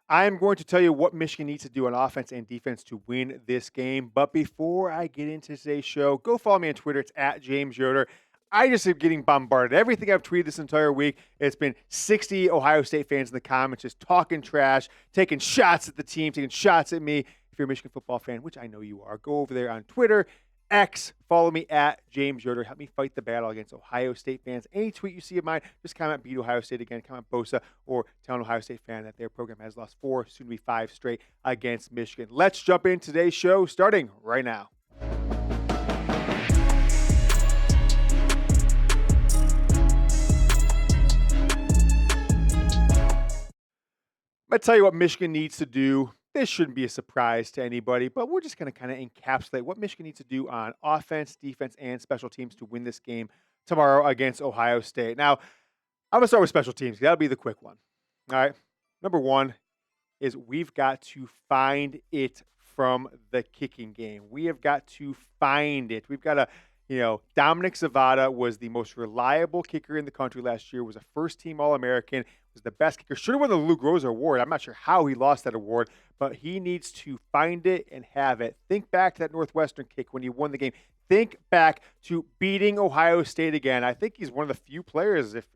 I am going to tell you what Michigan needs to do on offense and defense to win this game. But before I get into today's show, go follow me on Twitter. It's at James Yoder. I just am getting bombarded. Everything I've tweeted this entire week, it's been 60 Ohio State fans in the comments just talking trash, taking shots at the team, taking shots at me. If you're a Michigan football fan, which I know you are, go over there on Twitter, X, follow me at James Yoder. Help me fight the battle against Ohio State fans. Any tweet you see of mine, just comment beat Ohio State again, comment Bosa, or tell an Ohio State fan that their program has lost 4, soon to be 5 straight against Michigan. Let's jump in today's show, starting right now. I'm going to tell you what Michigan needs to do. This shouldn't be a surprise to anybody, but we're just going to kind of encapsulate what Michigan needs to do on offense, defense, and special teams to win this game tomorrow against Ohio State. Now, I'm going to start with special teams. That'll be the quick one. All right. Number one is we've got to find it from the kicking game. We have got to find it. We've got to, Dominic Zvada was the most reliable kicker in the country last year, was a first-team All-American, was the best kicker. Should have won the Luke Rosa Award. I'm not sure how he lost that award, but he needs to find it and have it. Think back to that Northwestern kick when he won the game. Think back to beating Ohio State again. I think he's one of the few players, if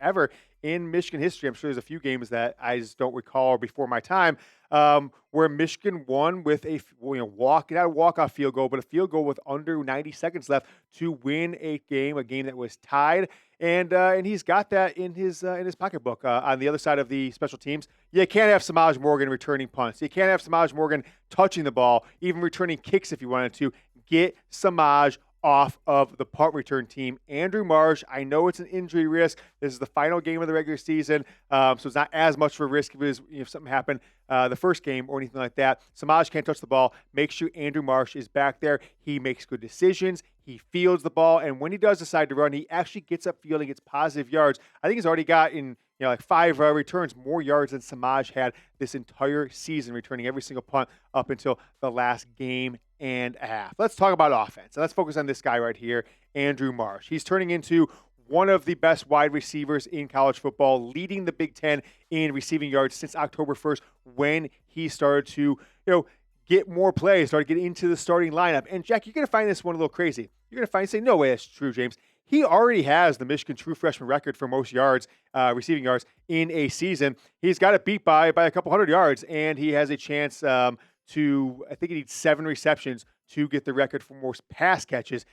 ever, in Michigan history. I'm sure there's a few games that I just don't recall before my time, where Michigan won with a not a walk-off field goal, but a field goal with under 90 seconds left to win a game that was tied. And he's got that in his pocketbook. On the other side of the special teams, you can't have Samaj Morgan returning punts. You can't have Samaj Morgan touching the ball, even returning kicks if you wanted to. Get Samaj off of the punt return team. Andrew Marsh, I know it's an injury risk. This is the final game of the regular season, so it's not as much of a risk if something happened the first game or anything like that. Samaj can't touch the ball. Make sure Andrew Marsh is back there. He makes good decisions. He fields the ball, and when he does decide to run, he actually gets upfield and gets positive yards. I think he's already got in 5 returns, more yards than Samaj had this entire season, returning every single punt up until the last game and a half. Let's talk about offense. Let's focus on this guy right here, Andrew Marsh. He's turning into one of the best wide receivers in college football, leading the Big Ten in receiving yards since October 1st when he started to, get more plays, started getting into the starting lineup. And Jack, you're going to find this one a little crazy. You're going to say, no way that's true, James. He already has the Michigan true freshman record for most yards, receiving yards in a season. He's got it beat by a couple hundred yards, and he has a chance I think he needs 7 receptions to get the record for most pass catches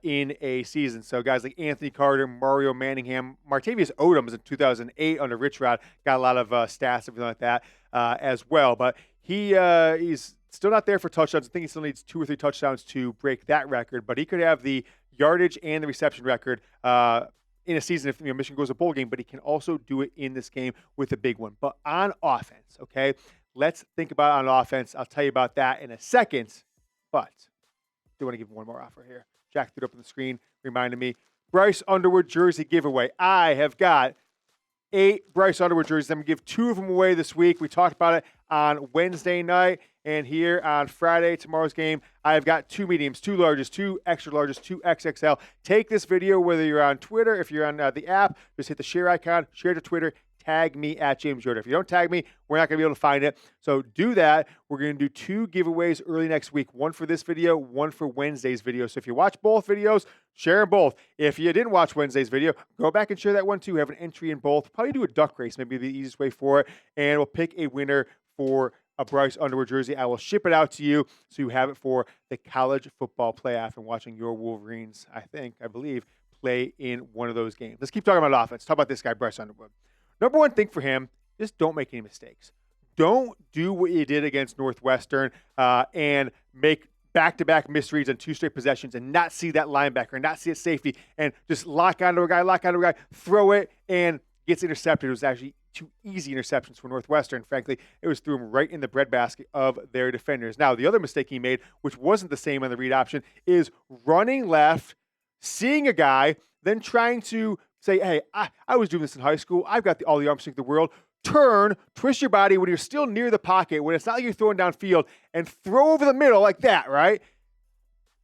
in a season. So guys like Anthony Carter, Mario Manningham, Martavius Odom was in 2008 under Rich Rod, got a lot of stats, everything like that as well. But he's still not there for touchdowns. I think he still needs 2 or 3 touchdowns to break that record, but he could have the yardage and the reception record in a season if Michigan goes to a bowl game, but he can also do it in this game with a big one. But on offense, okay, let's think about it on offense. I'll tell you about that in a second, but I do want to give one more offer here. Jack threw it up on the screen, reminded me. Bryce Underwood jersey giveaway. I have got 8 Bryce Underwood jerseys. I'm going to give 2 of them away this week. We talked about it on Wednesday night, and here on Friday, tomorrow's game, I've got 2 mediums, 2 larges, 2 extra larges, 2 XXL. Take this video, whether you're on Twitter, if you're on the app, just hit the share icon, share to Twitter, tag me at James Yoder. If you don't tag me, we're not going to be able to find it. So do that. We're going to do 2 giveaways early next week, one for this video, one for Wednesday's video. So if you watch both videos, share them both. If you didn't watch Wednesday's video, go back and share that one too. Have an entry in both. Probably do a duck race, maybe the easiest way for it. And we'll pick a winner for a Bryce Underwood jersey. I will ship it out to you so you have it for the college football playoff and watching your Wolverines, I believe, play in one of those games. Let's keep talking about offense. Talk about this guy, Bryce Underwood. Number one thing for him, just don't make any mistakes. Don't do what you did against Northwestern and make back-to-back misreads on 2 straight possessions and not see that linebacker, not see a safety, and just lock onto a guy, throw it, and gets intercepted. It was actually 2 easy interceptions for Northwestern. Frankly, it was threw him right in the breadbasket of their defenders. Now, the other mistake he made, which wasn't the same on the read option, is running left, seeing a guy, then trying to say, hey, I was doing this in high school. I've got all the arm strength in the world. Turn, twist your body when you're still near the pocket, when it's not like you're throwing downfield, and throw over the middle like that, right?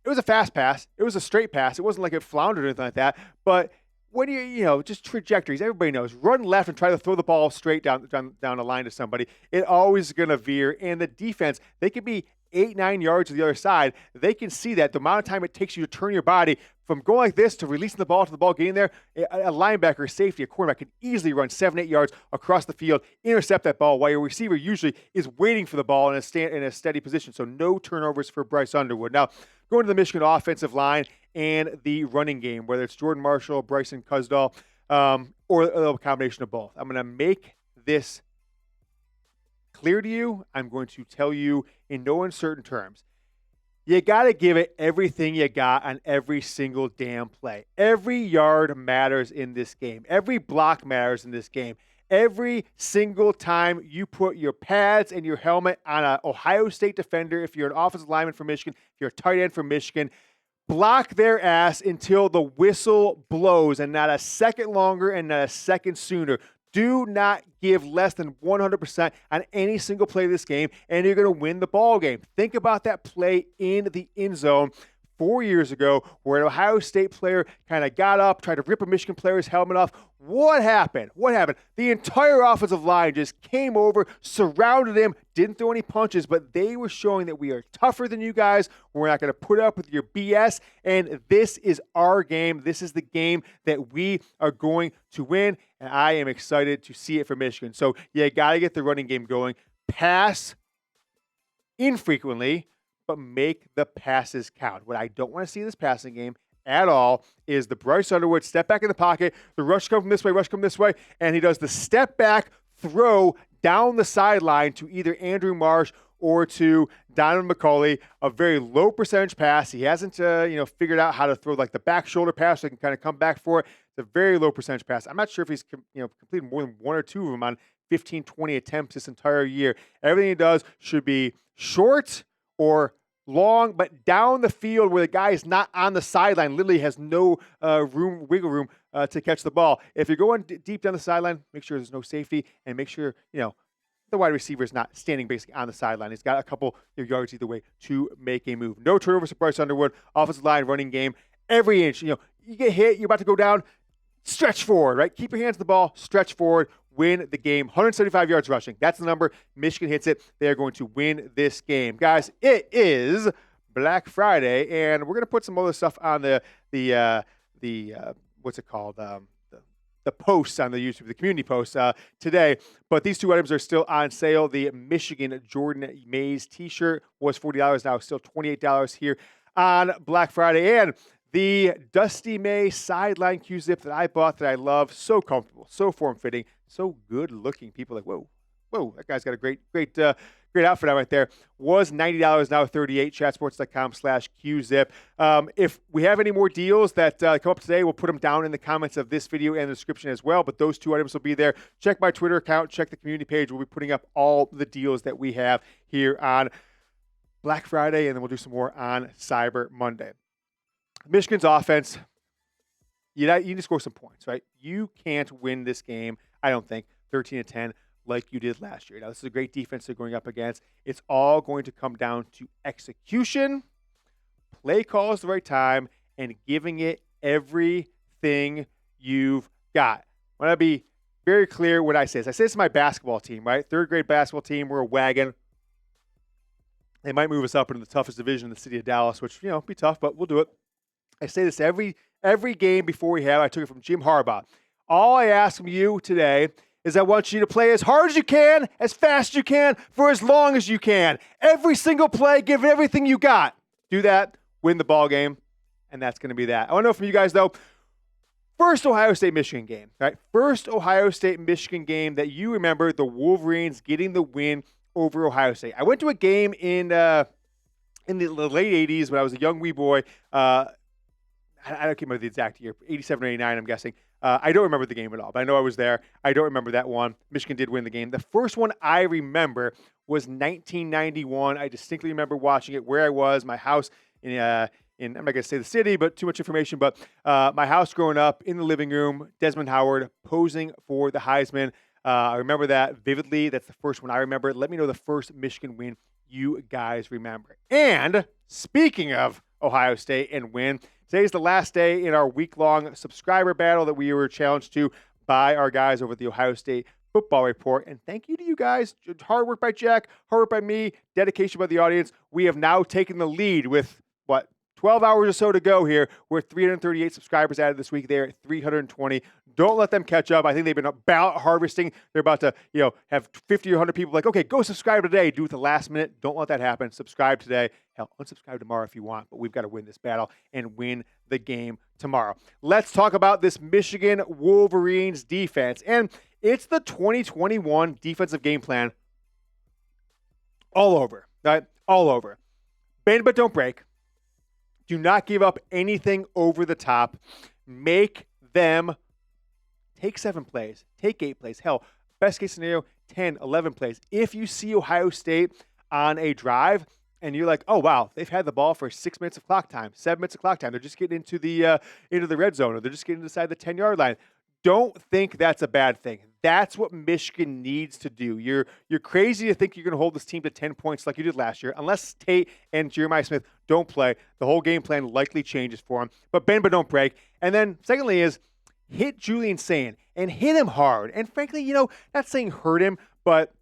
It was a fast pass. It was a straight pass. It wasn't like it floundered or anything like that. But when just trajectories, everybody knows, run left and try to throw the ball straight down the line to somebody. It always is going to veer. And the defense, they could be 8-9 yards to the other side. They can see that the amount of time it takes you to turn your body from going like this to releasing the ball to the ball getting there. A linebacker, a safety, a cornerback can easily run 7-8 yards across the field, intercept that ball, while your receiver usually is waiting for the ball in a steady position. So no turnovers for Bryce Underwood. Now, going to the Michigan offensive line and the running game, whether it's Jordan Marshall, Bryson Kuzdzal, or a combination of both. I'm going to make this clear to you. I'm going to tell you in no uncertain terms. You got to give it everything you got on every single damn play. Every yard matters in this game. Every block matters in this game. Every single time you put your pads and your helmet on an Ohio State defender, if you're an offensive lineman for Michigan, if you're a tight end for Michigan, block their ass until the whistle blows, and not a second longer and not a second sooner. Do not give less than 100% on any single play of this game, and you're going to win the ball game. Think about that play in the end zone 4 years ago where an Ohio State player kind of got up, tried to rip a Michigan player's helmet off. What happened? The entire offensive line just came over, surrounded him, didn't throw any punches, but they were showing that we are tougher than you guys. We're not going to put up with your BS, and this is our game. This is the game that we are going to win, and I am excited to see it for Michigan. So you got to get the running game going. Pass infrequently, but make the passes count. What I don't want to see in this passing game at all is the Bryce Underwood step back in the pocket, the rush come from this way, and he does the step back throw down the sideline to either Andrew Marsh or to Donovan McCulley, a very low percentage pass. He hasn't figured out how to throw like the back shoulder pass so he can kind of come back for it. It's a very low percentage pass. I'm not sure if he's completed more than one or two of them on 15, 20 attempts this entire year. Everything he does should be short or long, but down the field where the guy is not on the sideline, literally has no wiggle room to catch the ball. If you're going deep down the sideline, make sure there's no safety, and make sure the wide receiver is not standing basically on the sideline. He's got a couple yards either way to make a move. No turnovers for Bryce Underwood. Offensive line, running game, every inch. You get hit, you're about to go down, stretch forward, right? Keep your hands on the ball, stretch forward, win the game. 175 yards rushing. That's the number. Michigan hits it. They're going to win this game. Guys, it is Black Friday, and we're going to put some other stuff on the what's it called? The posts on the YouTube, the community posts today. But these two items are still on sale. The Michigan Jordan Mays t-shirt was $40, now still $28 here on Black Friday. And the Dusty May sideline Q-zip that I bought that I love, so comfortable, so form-fitting, so good-looking. People are like, whoa, that guy's got a great outfit on right there. Was $90, now $38, chatsports.com/QZip. If we have any more deals that come up today, we'll put them down in the comments of this video and the description as well, but those two items will be there. Check my Twitter account, check the community page. We'll be putting up all the deals that we have here on Black Friday, and then we'll do some more on Cyber Monday. Michigan's offense, you need to score some points, right? You can't win this game, I don't think, 13-10 like you did last year. Now, this is a great defense they're going up against. It's all going to come down to execution, play calls the right time, and giving it everything you've got. I want to be very clear what I say. I say this to my basketball team, right? Third grade basketball team, we're a wagon. They might move us up into the toughest division in the city of Dallas, which, be tough, but we'll do it. I say this every game before we have. I took it from Jim Harbaugh. All I ask from you today is I want you to play as hard as you can, as fast as you can, for as long as you can. Every single play, give it everything you got. Do that, win the ball game, and that's going to be that. I want to know from you guys, though, first Ohio State-Michigan game, right? First Ohio State-Michigan game that you remember the Wolverines getting the win over Ohio State. I went to a game in the late 80s when I was a young wee boy. I don't remember the exact year, 87 or 89, I'm guessing. I don't remember the game at all, but I know I was there. I don't remember that one. Michigan did win the game. The first one I remember was 1991. I distinctly remember watching it where I was, my house in I'm not going to say the city, but too much information, but my house growing up in the living room, Desmond Howard posing for the Heisman. I remember that vividly. That's the first one I remember. Let me know the first Michigan win you guys remember. And speaking of Ohio State and win. Today's the last day in our week-long subscriber battle that we were challenged to by our guys over at the Ohio State Football Report. And thank you to you guys. Hard work by Jack, hard work by me, dedication by the audience. We have now taken the lead with, 12 hours or so to go here. We're 338 subscribers added this week. They're at 320. Don't let them catch up. I think they've been about harvesting. They're about to, have 50 or 100 people like, okay, go subscribe today. Do it the last minute. Don't let that happen. Subscribe today. Hell, unsubscribe tomorrow if you want, but we've got to win this battle and win the game tomorrow. Let's talk about this Michigan Wolverines defense. And it's the 2021 defensive game plan all over, right? All over. Bend but don't break. Do not give up anything over the top. Make them take 7 plays, take 8 plays. Hell, best case scenario, 10, 11 plays. If you see Ohio State on a drive and you're like, oh, wow, they've had the ball for 6 minutes of clock time, 7 minutes of clock time. They're just getting into the red zone, or they're just getting inside the 10-yard line. Don't think that's a bad thing. That's what Michigan needs to do. You're crazy to think you're going to hold this team to 10 points like you did last year. Unless Tate and Jeremiah Smith don't play, the whole game plan likely changes for them. But bend but don't break. And then secondly is hit Julian Sayin and hit him hard. And frankly, not saying hurt him, but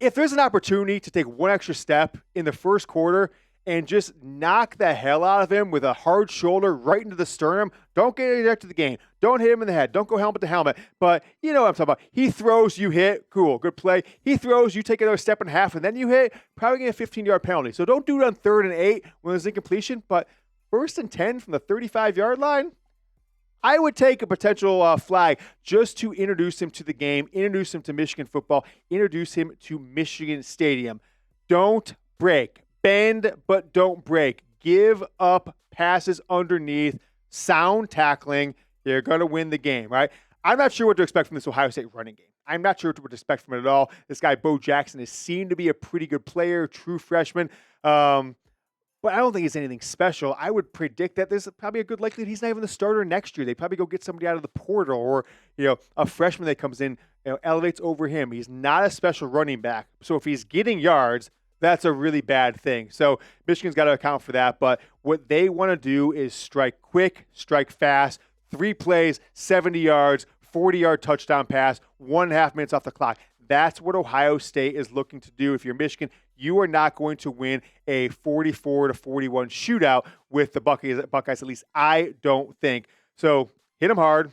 if there's an opportunity to take one extra step in the first quarter and just knock the hell out of him with a hard shoulder right into the sternum, don't get ejected to the game. Don't hit him in the head. Don't go helmet to helmet. But you know what I'm talking about. He throws, you hit. Cool, good play. He throws, you take another step and a half, and then you hit. Probably get a 15-yard penalty. So don't do it on 3rd and 8 when there's incompletion. But 1st and 10 from the 35-yard line, I would take a potential flag just to introduce him to the game, introduce him to Michigan football, introduce him to Michigan Stadium. Don't break. Bend, but don't break. Give up passes underneath, sound tackling. You're going to win the game, right? I'm not sure what to expect from this Ohio State running game. I'm not sure what to expect from it at all. This guy, Bo Jackson, is seen to be a pretty good player, true freshman. But I don't think he's anything special. I would predict that there's probably a good likelihood he's not even the starter next year. They probably go get somebody out of the portal, or a freshman that comes in, elevates over him. He's not a special running back. So if he's getting yards, that's a really bad thing. So Michigan's got to account for that. But what they want to do is strike quick, strike fast, 3 plays, 70 yards, 40-yard touchdown pass, 1.5 minutes off the clock. That's what Ohio State is looking to do. If you're Michigan, you are not going to win a 44-41 shootout with the Buckeyes, at least I don't think. So hit him hard,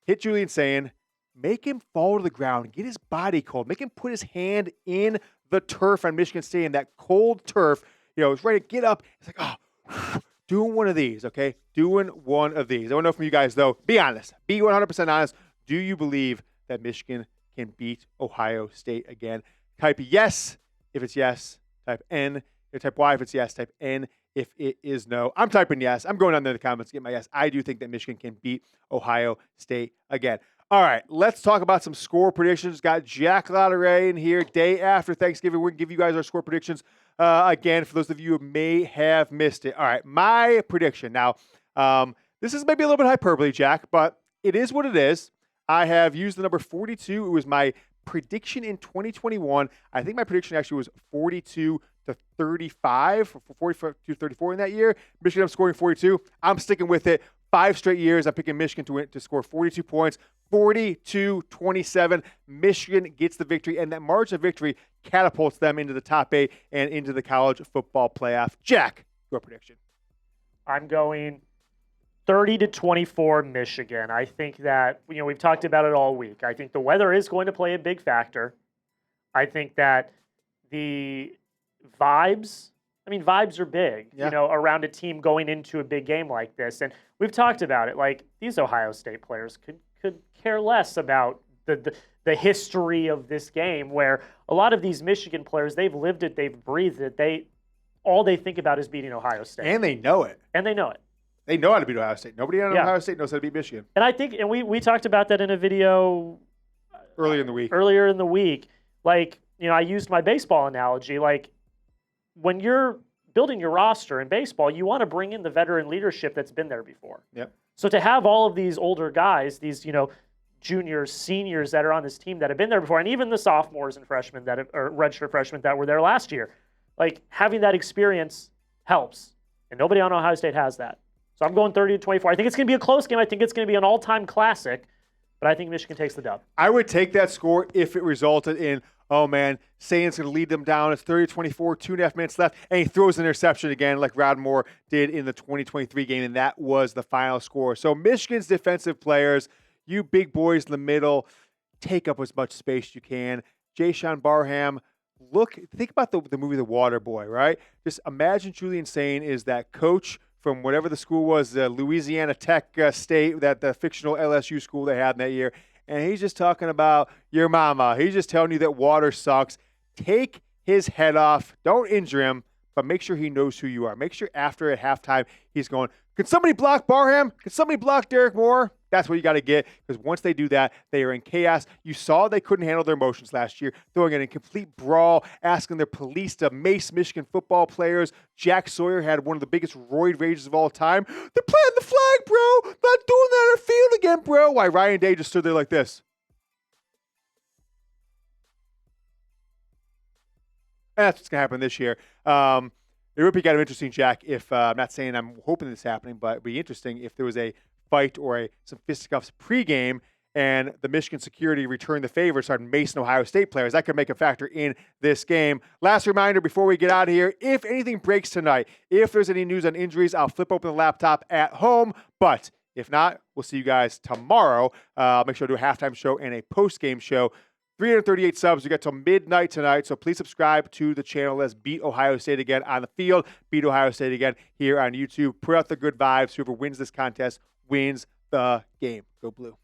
hit Julian Sayin, make him fall to the ground, get his body cold, make him put his hand in the turf on Michigan Stadium, that cold turf. It's ready to get up. It's like, oh, doing one of these, okay? Doing one of these. I want to know from you guys, though. Be honest. Be 100% honest. Do you believe that Michigan can beat Ohio State again? Type yes if it's yes. Type N. Type Y if it's yes. Type N if it is no. I'm typing yes. I'm going down there in the comments to get my yes. I do think that Michigan can beat Ohio State again. All right, let's talk about some score predictions. Got Jack Lauderay in here, day after Thanksgiving. We're going to give you guys our score predictions again for those of you who may have missed it. All right, my prediction. Now, this is maybe a little bit hyperbole, Jack, but it is what it is. I have used the number 42. It was my prediction in 2021. I think my prediction actually was 42 to 35, 45 to 34 in that year. Michigan up scoring 42. I'm sticking with it. 5 straight years, I'm picking Michigan to score 42 points, 42-27. Michigan gets the victory, and that margin of victory catapults them into the top 8 and into the college football playoff. Jack, your prediction. I'm going 30-24 Michigan. I think that, we've talked about it all week. I think the weather is going to play a big factor. I think that the vibes are big, around a team going into a big game like this. And we've talked about it. Like, these Ohio State players could care less about the history of this game, where a lot of these Michigan players, they've lived it, they've breathed it. All they think about is beating Ohio State. And they know it. They know how to beat Ohio State. Nobody on Ohio State knows how to beat Michigan. And I think, and we talked about that in a video earlier in the week. Like, I used my baseball analogy. Like, when you're building your roster in baseball, you want to bring in the veteran leadership that's been there before. Yep. So to have all of these older guys, these, juniors, seniors that are on this team that have been there before, and even the sophomores and freshmen or redshirt freshmen that were there last year, like, having that experience helps. And nobody on Ohio State has that. So I'm going 30-24. I think it's going to be a close game. I think it's going to be an all-time classic. But I think Michigan takes the dub. I would take that score if it resulted in, oh man, Saints going to lead them down. It's 30-24, 2.5 minutes left, and he throws an interception again like Rod Moore did in the 2023 game, and that was the final score. So Michigan's defensive players, you big boys in the middle, take up as much space as you can. Jayshon Barham, think about the movie The Water Boy, right? Just imagine Julian Sain is that coach from whatever the school was, Louisiana Tech State, that the fictional LSU school they had in that year. And he's just talking about your mama. He's just telling you that water sucks. Take his head off. Don't injure him, but make sure he knows who you are. Make sure after at halftime he's going, can somebody block Barham? Can somebody block Derek Moore? That's what you got to get, because once they do that, they are in chaos. You saw they couldn't handle their emotions last year, throwing in a complete brawl, asking their police to mace Michigan football players. Jack Sawyer had one of the biggest roid rages of all time. They're planting the flag, bro. Not doing that on our field again, bro. Why Ryan Day just stood there like this. And that's what's going to happen this year. It would be kind of interesting, Jack, if I'm not saying I'm hoping this is happening, but it'd be interesting if there was a fight or some fisticuffs pregame and the Michigan security returned the favor, started macing Ohio State players. That could make a factor in this game. Last reminder before we get out of here, if anything breaks tonight, if there's any news on injuries, I'll flip open the laptop at home. But if not, we'll see you guys tomorrow. I'll make sure to do a halftime show and a post-game show. 338 subs. We got till midnight tonight, so please subscribe to the channel. Let's beat Ohio State again on the field. Beat Ohio State again here on YouTube. Put out the good vibes. Whoever wins this contest wins the game. Go Blue.